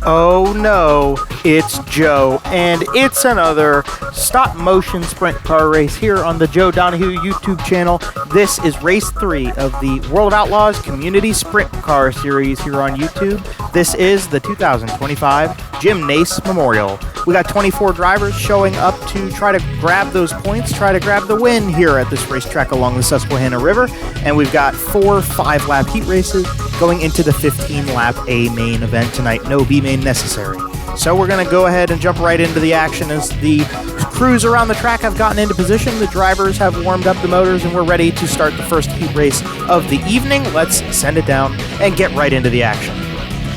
Oh no, it's Joe, and it's another stop-motion sprint car race here on the Joe Donahue YouTube channel. This is race 3 of the World of Outlaws Community Sprint Car Series here on YouTube. This is the 2025 Jim Nace Memorial. We got 24 drivers showing up to try to grab those points, try to grab the win here at this racetrack along the Susquehanna River, and we've got 4 5-lap heat races going into the 15-lap A main event tonight. No B main necessary. So we're going to go ahead and jump right into the action as the crews around the track have gotten into position. The drivers have warmed up the motors, and we're ready to start the first heat race of the evening. Let's send it down and get right into the action.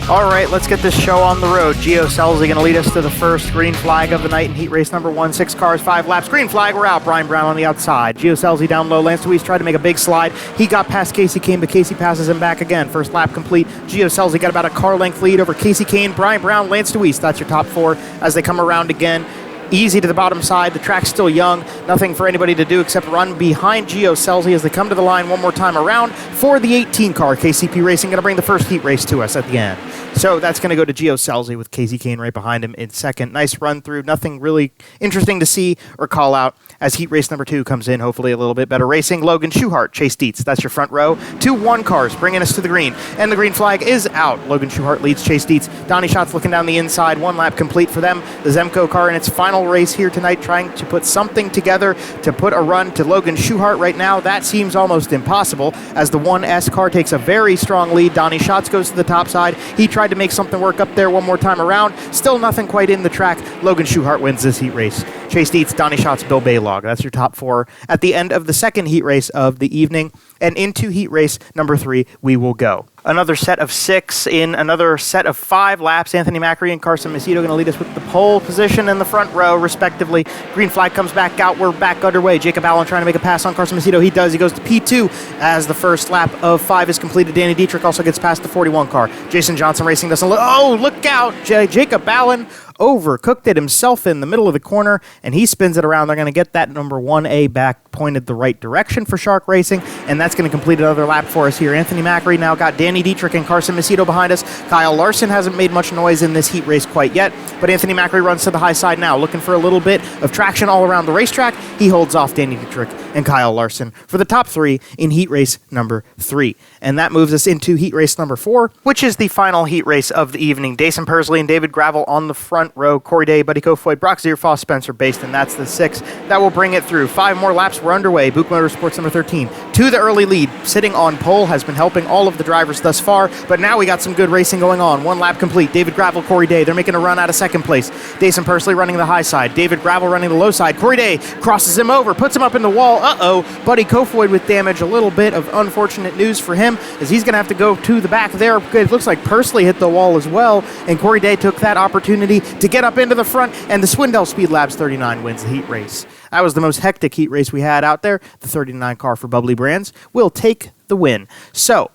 All right, let's get this show on the road. Gio Selzy going to lead us to the first green flag of the night in heat race number 1. 6 cars, 5 laps. Green flag, we're out. Brian Brown on the outside. Gio Selzy down low. Lance Deweese tried to make a big slide. He got past Casey Kane, but Casey passes him back again. First lap complete. Gio Selzy got about a car length lead over Casey Kane, Brian Brown, Lance Deweese. That's your top 4 as they come around again. Easy to the bottom side. The track's still young. Nothing for anybody to do except run behind Gio Selzy as they come to the line one more time around for the 18 car. KCP Racing going to bring the first heat race to us at the end. So that's going to go to Gio Selzy with Casey Kane right behind him in second. Nice run through. Nothing really interesting to see or call out as heat race number 2 comes in. Hopefully a little bit better racing. Logan Schuchart, Chase Dietz. That's your front row. 2 1 cars bringing us to the green. And the green flag is out. Logan Schuchart leads Chase Dietz. Donnie Schatz looking down the inside. 1 lap complete for them. The Zemco car in its final race here tonight, trying to put something together to put a run to Logan Schuchart right now. That seems almost impossible as the 1S car takes a very strong lead. Donnie Schatz goes to the top side. He tried to make something work up there one more time around. Still nothing quite in the track. Logan Schuchart wins this heat race. Chase Dietz, Donnie Schatz, Bill Baylog. That's your top 4 at the end of the second heat race of the evening. And into heat race number 3 we will go. Another set of 6 in another set of 5 laps. Anthony Macri and Carson Macedo going to lead us with the pole position and the front row, respectively. Green flag comes back out. We're back underway. Jacob Allen trying to make a pass on Carson Macedo. He does. He goes to P2 as the first lap of 5 is completed. Danny Dietrich also gets past the 41 car. Jason Johnson Racing doesn't look. Oh, look out. Jacob Allen overcooked it himself in the middle of the corner, and he spins it around. They're going to get that number 1A back pointed the right direction for Shark Racing, and that's going to complete another lap for us here. Anthony Macri now got Danny Dietrich and Carson Macedo behind us. Kyle Larson hasn't made much noise in this heat race quite yet, but Anthony Macri runs to the high side now, looking for a little bit of traction all around the racetrack. He holds off Danny Dietrich and Kyle Larson for the top 3 in heat race number 3. And that moves us into heat race number 4, which is the final heat race of the evening. Dason Persley and David Gravel on the front row. Corey Day, Buddy Kofoid, Brock Zierfoss, Spencer Baston. That's the 6. That will bring it through. 5 more laps. We're underway. Book Motorsports number 13 to the early lead. Sitting on pole has been helping all of the drivers thus far, but now we got some good racing going on. 1 lap complete. David Gravel, Corey Day. They're making a run out of second place. Dason Persley running the high side. David Gravel running the low side. Corey Day crosses him over, puts him up in the wall. Buddy Kofoid with damage. A little bit of unfortunate news for him as he's going to have to go to the back there. It looks like Persley hit the wall as well, and Corey Day took that opportunity to get up into the front, and the Swindell Speed Labs 39 wins the heat race. That was the most hectic heat race we had out there. The 39 car for Bubbly Brands will take the win. So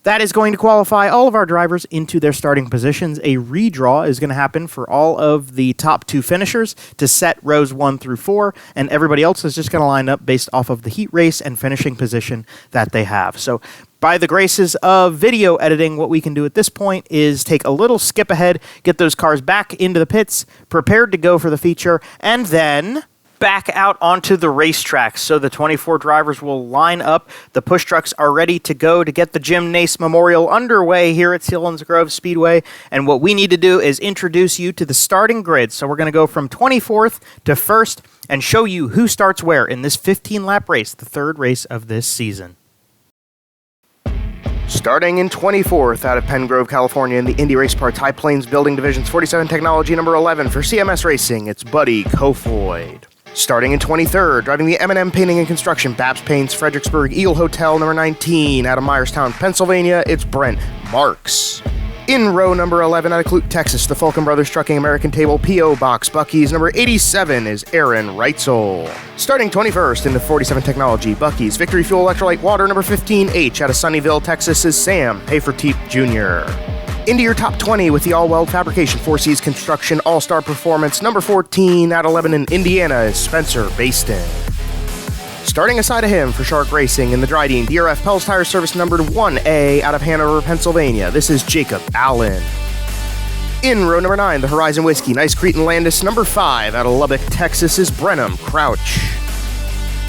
that is going to qualify all of our drivers into their starting positions. A redraw is going to happen for all of the top 2 finishers to set rows 1 through 4, and everybody else is just going to line up based off of the heat race and finishing position that they have. So by the graces of video editing, what we can do at this point is take a little skip ahead, get those cars back into the pits, prepared to go for the feature, and then back out onto the racetrack. So the 24 drivers will line up. The push trucks are ready to go to get the Jim Nace Memorial underway here at Selinsgrove Speedway. And what we need to do is introduce you to the starting grid. So we're going to go from 24th to 1st and show you who starts where in this 15-lap race, the 3rd race of this season. Starting in 24th out of Penn Grove, California in the Indy Race Parts High Plains Building Division's 47 Technology number 11 for CMS Racing, it's Buddy Kofoid. Starting in 23rd, driving the M&M Painting and Construction, Babs Paints, Fredericksburg, Eagle Hotel number 19 out of Myerstown, Pennsylvania, it's Brent Marks. In row number 11 out of Clute, Texas, the Fulcum Brothers Trucking American Table P.O. Box Bucky's number 87 is Aaron Reitzel. Starting 21st in the 47 Technology, Bucky's Victory Fuel Electrolyte Water number 15H out of Sunnyvale, Texas is Sam Hayferteep Jr. Into your top 20 with the all-weld fabrication 4C's Construction All-Star Performance number 14 out of Lebanon, Indiana is Spencer Baston. Starting aside of him for Shark Racing in the Dryden DRF Pels Tire Service numbered 1A out of Hanover, Pennsylvania, this is Jacob Allen. In row number 9, the Horizon Whiskey, Nice Cretan Landis. Number 5, out of Lubbock, Texas, is Brenham Crouch.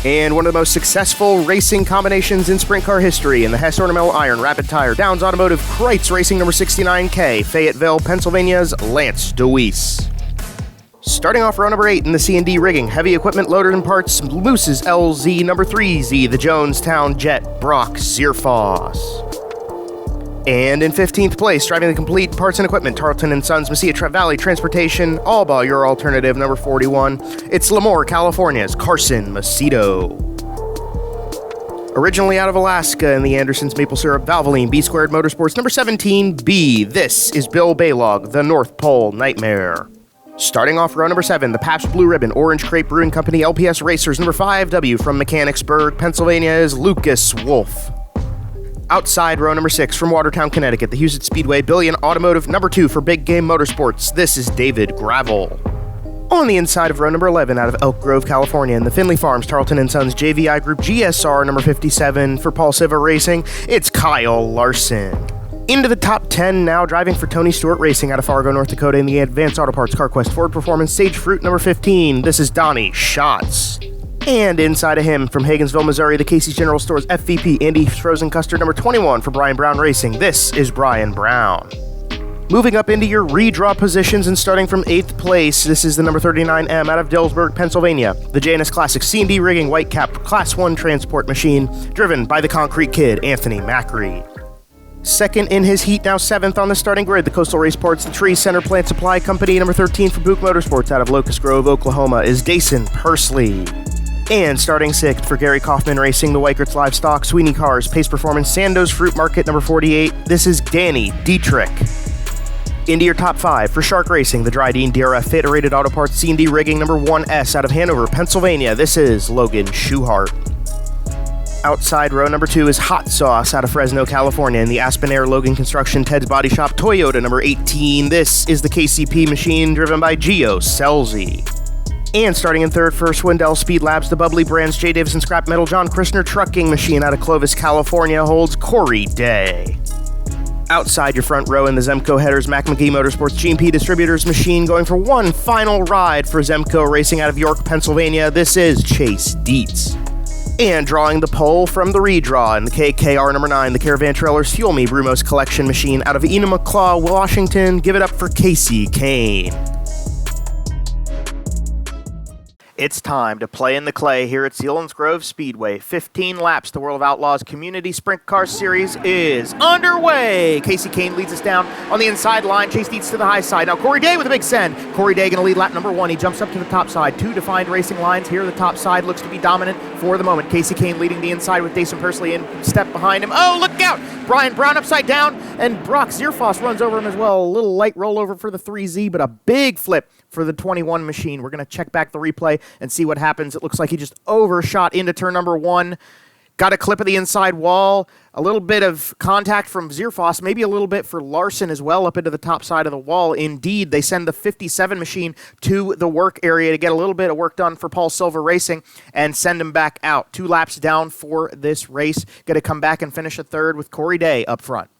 And one of the most successful racing combinations in sprint car history in the Hess Ornamental Iron Rapid Tire Downs Automotive Kreitz Racing number 69K, Fayetteville, Pennsylvania's Lance DeWeese. Starting off row number 8 in the C&D rigging, heavy equipment loaded and parts, Moose's LZ number 3Z, the Jonestown Jet, Brock Zierfoss. And in 15th place, driving the complete parts and equipment, Tarleton & Sons, Mesilla Valley Transportation, Alba, your alternative, number 41. It's Lemoore, California's Carson Macedo. Originally out of Alaska in the Anderson's Maple Syrup Valvoline B Squared Motorsports, number 17B. This is Bill Baylog, the North Pole Nightmare. Starting off row number 7, the Pabst Blue Ribbon Orange Crepe Brewing Company LPS Racers, number 5W from Mechanicsburg, Pennsylvania, is Lucas Wolf. Outside row number 6 from Watertown, Connecticut, the Huset Speedway Billion Automotive, number 2 for Big Game Motorsports. This is David Gravel. On the inside of row number 11 out of Elk Grove, California, in the Finley Farms Tarleton & Sons JVI Group GSR number 57 for Paul Siva Racing, it's Kyle Larson. Into the top 10 now, driving for Tony Stewart Racing out of Fargo, North Dakota, in the Advanced Auto Parts CarQuest Ford Performance Sage Fruit number 15, this is Donnie Schatz. And inside of him, from Hagensville, Missouri, the Casey's General Stores FVP Andy's Frozen Custard number 21 for Brian Brown Racing. This is Brian Brown. Moving up into your redraw positions and starting from 8th place, this is the number 39M out of Dillsburg, Pennsylvania, the JNS Classic C&D Rigging White Cap Class 1 transport machine, driven by the Concrete Kid, Anthony Macri. Second in his heat, now 7th on the starting grid, the Coastal Race Parts, the Tree Center Plant Supply Company, number 13 for Buick Motorsports out of Locust Grove, Oklahoma, is Dason Persley. And starting 6th for Gary Kaufman Racing, the Weikert's Livestock, Sweeney Cars, Pace Performance, Sandoz Fruit Market, number 48. This is Danny Dietrich. Into your top 5 for Shark Racing, the Dryden DRF Federated Auto Parts C&D Rigging, number 1S out of Hanover, Pennsylvania. This is Logan Schuhart. Outside row number 2 is Hot Sauce out of Fresno, California, in the Aspen Air Logan Construction Ted's Body Shop Toyota, number 18. This is the KCP machine driven by Gio Selzy. And starting in 3rd for Swindell Speed Labs, the Bubbly Brands J. Davison Scrap Metal John Christner Trucking Machine out of Clovis, California, holds Corey Day. Outside your front row in the Zemco Headers Mac McGee Motorsports G&P Distributors machine, going for one final ride for Zemco Racing out of York, Pennsylvania, this is Chase Dietz. And drawing the pole from the redraw in the KKR number 9, the Caravan Trailers Fuel Me Brumos Collection Machine out of Enumclaw, Washington, give it up for Casey Kane. It's time to play in the clay here at Selinsgrove Speedway. 15 laps. The World of Outlaws Community Sprint Car Series is underway. Casey Kane leads us down on the inside line. Chase Dietz to the high side. Now Corey Day with a big send. Corey Day going to lead lap number 1. He jumps up to the top side. 2 defined racing lines here. The top side looks to be dominant for the moment. Casey Kane leading the inside with Dason Persley in step behind him. Oh, look out! Brian Brown upside down, and Brock Zierfoss runs over him as well. A little light rollover for the 3Z, but a big flip for the 21 machine. We're going to check back the replay and see what happens. It looks like he just overshot into turn number 1. Got a clip of the inside wall. A little bit of contact from Zierfoss, maybe a little bit for Larson as well up into the top side of the wall. Indeed, they send the 57 machine to the work area to get a little bit of work done for Paul Silva Racing and send him back out. 2 laps down for this race. Going to come back and finish a third with Corey Day up front.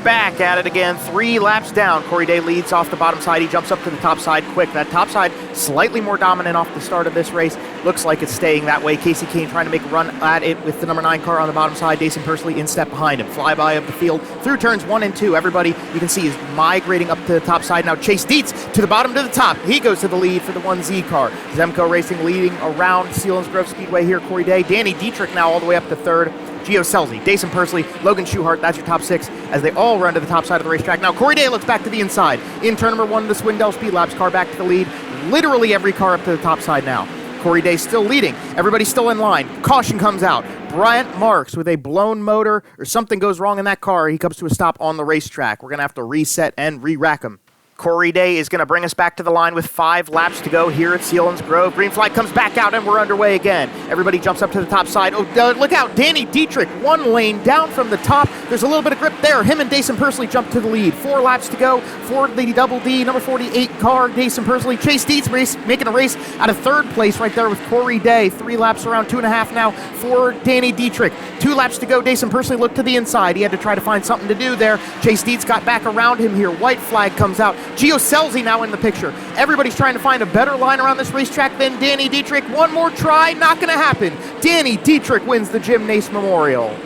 Back at it again, 3 laps down. Corey Day leads off the bottom side. He jumps up to the top side quick. That top side slightly more dominant off the start of this race. Looks like it's staying that way. Casey Kane trying to make a run at it with the number 9 car on the bottom side. Dason Persley in step behind him. Flyby of the field through turns 1 and 2. Everybody you can see is migrating up to the top side. Now Chase Dietz to the bottom to the top. He goes to the lead for the 1Z car. Zemco Racing leading around Selinsgrove Speedway here. Corey Day. Danny Dietrich now all the way up to 3rd. Gio Selzy, Dason Persley, Logan Schuhart, that's your top 6 as they all run to the top side of the racetrack. Now Corey Day looks back to the inside. In turn number 1, the Swindell Speed Labs car back to the lead. Literally every car up to the top side now. Corey Day still leading. Everybody's still in line. Caution comes out. Bryant Marks with a blown motor or something goes wrong in that car. He comes to a stop on the racetrack. We're going to have to reset and re-rack him. Corey Day is going to bring us back to the line with 5 laps to go here at Selinsgrove. Green flag comes back out, and we're underway again. Everybody jumps up to the top side. Oh, look out, Danny Dietrich, 1 lane down from the top. There's a little bit of grip there. Him and Dason Pursley jump to the lead. 4 laps to go for the Double D, number 48 car, Dason Pursley. Chase Deeds making a race out of 3rd place right there with Corey Day. 3 laps around 2.5 now for Danny Dietrich. 2 laps to go. Dason Pursley looked to the inside. He had to try to find something to do there. Chase Deeds got back around him here. White flag comes out. Gio Selzy now in the picture. Everybody's trying to find a better line around this racetrack than Danny Dietrich. One more try, not going to happen. Danny Dietrich wins the Jim Nace Memorial.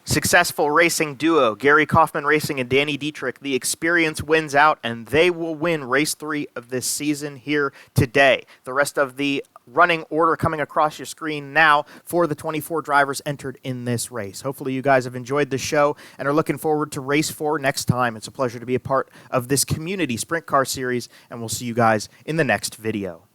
Successful racing duo, Gary Kaufman Racing and Danny Dietrich. The experience wins out, and they will win race 3 of this season here today. The rest of the running order coming across your screen now for the 24 drivers entered in this race. Hopefully you guys have enjoyed the show and are looking forward to race 4 next time. It's a pleasure to be a part of this community sprint car series, and we'll see you guys in the next video.